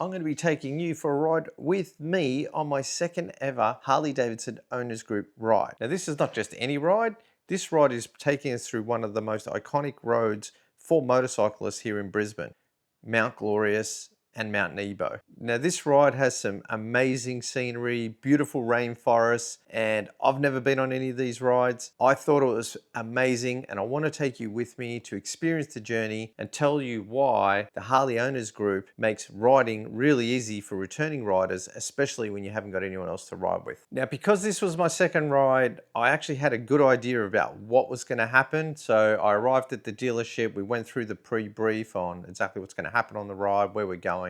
I'm going to be taking you for a ride with me on my second ever Harley Davidson Owners Group ride. Now this is not just any ride, this ride is taking us through one of the most iconic roads for motorcyclists here in Brisbane, Mount Glorious and Mount Nebo. Now this ride has some amazing scenery, beautiful rainforests, and I've never been on any of these rides. I thought it was amazing and I want to take you with me to experience the journey and tell you why the Harley Owners Group makes riding really easy for returning riders, especially when you haven't got anyone else to ride with. Now because this was my second ride, I actually had a good idea about what was going to happen. So I arrived at the dealership, we went through the pre-brief on exactly what's going to happen on the ride, where we're going,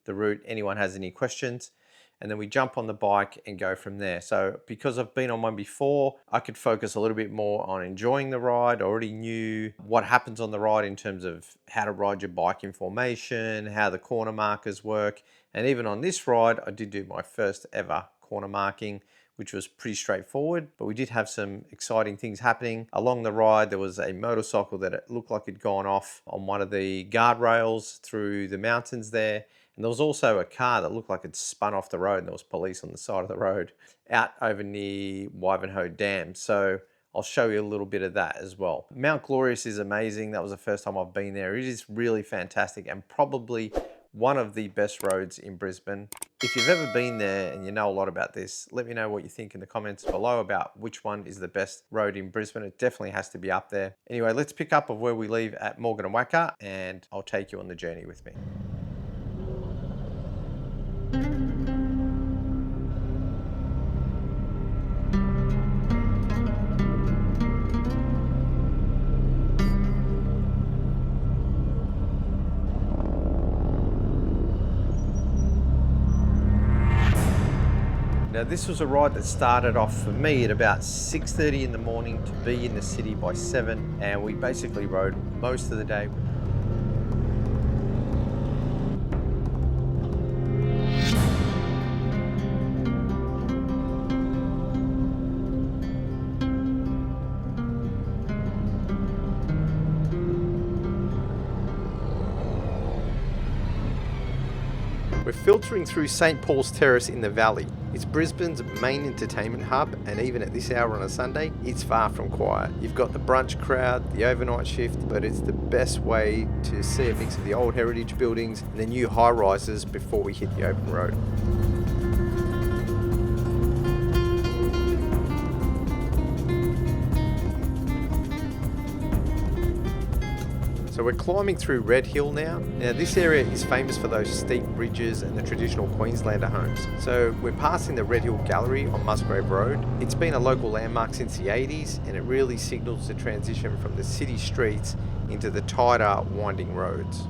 the route, anyone has any questions, and then we jump on the bike and go from there. So because I've been on one before, I could focus a little bit more on enjoying the ride. I already knew what happens on the ride in terms of how to ride your bike in formation, how the corner markers work, and even on this ride I did do my first ever corner marking, which was pretty straightforward, but we did have some exciting things happening. Along the ride, there was a motorcycle that it looked like had gone off on one of the guardrails through the mountains there. And there was also a car that looked like it spun off the road, and there was police on the side of the road out over near Wivenhoe Dam. So I'll show you a little bit of that as well. Mount Glorious is amazing. That was the first time I've been there. It is really fantastic and probably one of the best roads in Brisbane. If you've ever been there and you know a lot about this, let me know what you think in the comments below about which one is the best road in Brisbane. It definitely has to be up there. Anyway, let's pick up of where we leave at Morgan and Wacker and I'll take you on the journey with me. Now this was a ride that started off for me at about 6:30 in the morning to be in the city by 7, and we basically rode most of the day. We're filtering through St. Paul's Terrace in the Valley. It's Brisbane's main entertainment hub, and even at this hour on a Sunday, it's far from quiet. You've got the brunch crowd, the overnight shift, but it's the best way to see a mix of the old heritage buildings and the new high-rises before we hit the open road. So we're climbing through Red Hill now. Now this area is famous for those steep ridges and the traditional Queenslander homes. So we're passing the Red Hill Gallery on Musgrave Road. It's been a local landmark since the 80s and it really signals the transition from the city streets into the tighter, winding roads.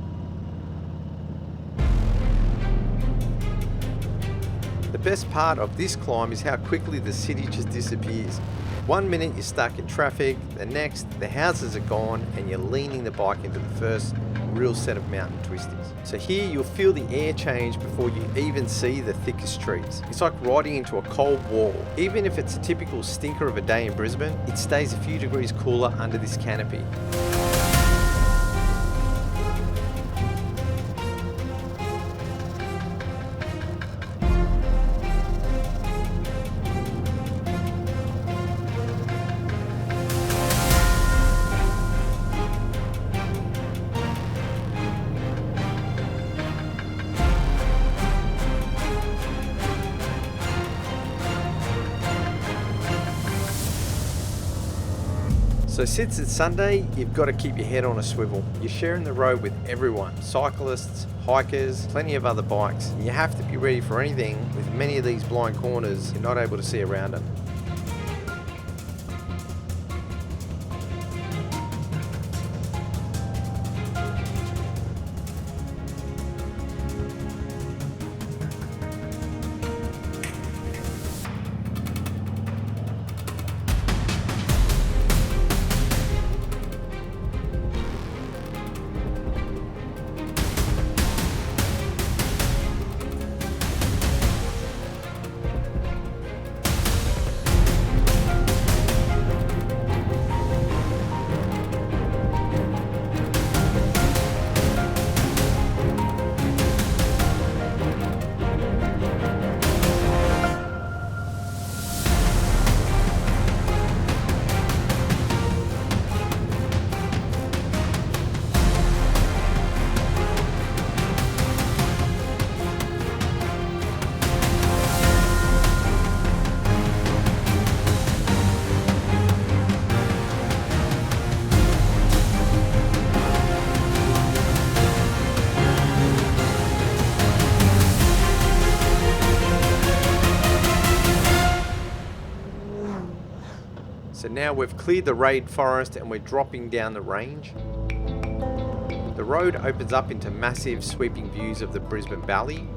The best part of this climb is how quickly the city just disappears. 1 minute you're stuck in traffic, the next the houses are gone and you're leaning the bike into the first real set of mountain twisties. So here you'll feel the air change before you even see the thickest trees. It's like riding into a cold wall. Even if it's a typical stinker of a day in Brisbane, it stays a few degrees cooler under this canopy. So since it's Sunday, you've got to keep your head on a swivel. You're sharing the road with everyone, cyclists, hikers, plenty of other bikes, and you have to be ready for anything. With many of these blind corners, you're not able to see around them. So now we've cleared the rainforest and we're dropping down the range. The road opens up into massive sweeping views of the Brisbane Valley.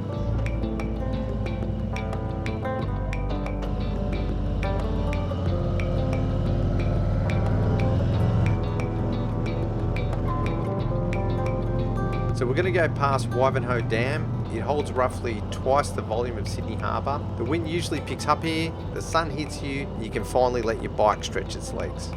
So we're going to go past Wivenhoe Dam. It holds roughly twice the volume of Sydney Harbour. The wind usually picks up here, the sun hits you, and you can finally let your bike stretch its legs.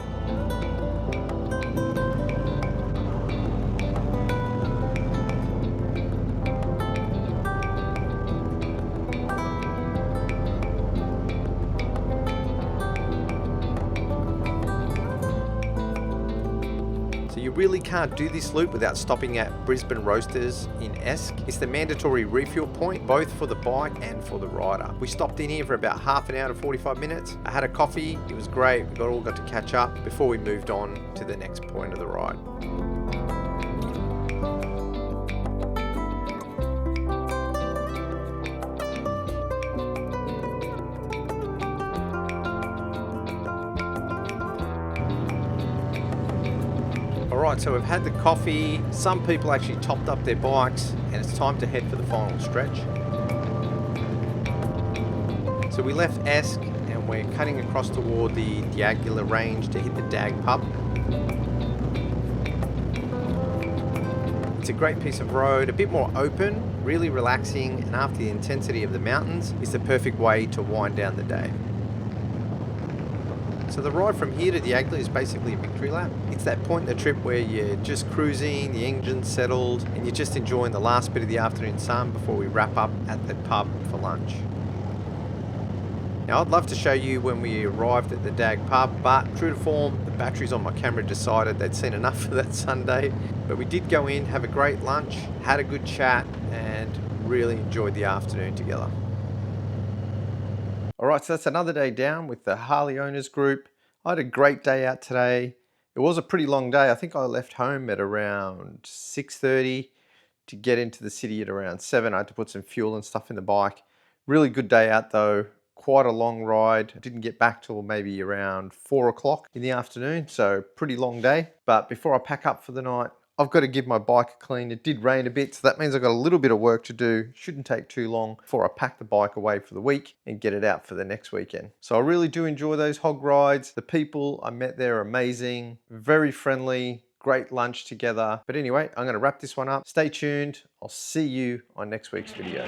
You really can't do this loop without stopping at Brisbane Roasters in Esk. It's the mandatory refuel point, both for the bike and for the rider. We stopped in here for about half an hour to 45 minutes. I had a coffee, it was great. We all got to catch up before we moved on to the next point of the ride. Alright, so we've had the coffee, some people actually topped up their bikes, and it's time to head for the final stretch. So we left Esk and we're cutting across toward the Diagular range to hit the Dag Pub. It's a great piece of road, a bit more open, really relaxing, and after the intensity of the mountains, it's the perfect way to wind down the day. So the ride from here to Diagular is basically a victory lap. It's that point in the trip where you're just cruising, the engine's settled, and you're just enjoying the last bit of the afternoon sun before we wrap up at the pub for lunch. Now I'd love to show you when we arrived at the Dag Pub, but true to form, the batteries on my camera decided they'd seen enough for that Sunday. But we did go in, have a great lunch, had a good chat, and really enjoyed the afternoon together. Alright, so that's another day down with the Harley owners group. I had a great day out today. It was a pretty long day. I think I left home at around 6:30 to get into the city at around 7. I had to put some fuel and stuff in the bike. Really good day out though. Quite a long ride. I didn't get back till maybe around 4 o'clock in the afternoon, so pretty long day. But before I pack up for the night, I've got to give my bike a clean. It did rain a bit, so that means I've got a little bit of work to do. Shouldn't take too long before I pack the bike away for the week and get it out for the next weekend. So I really do enjoy those HOG rides. The people I met there are amazing, very friendly, great lunch together. But anyway, I'm going to wrap this one up. Stay tuned. I'll see you on next week's video.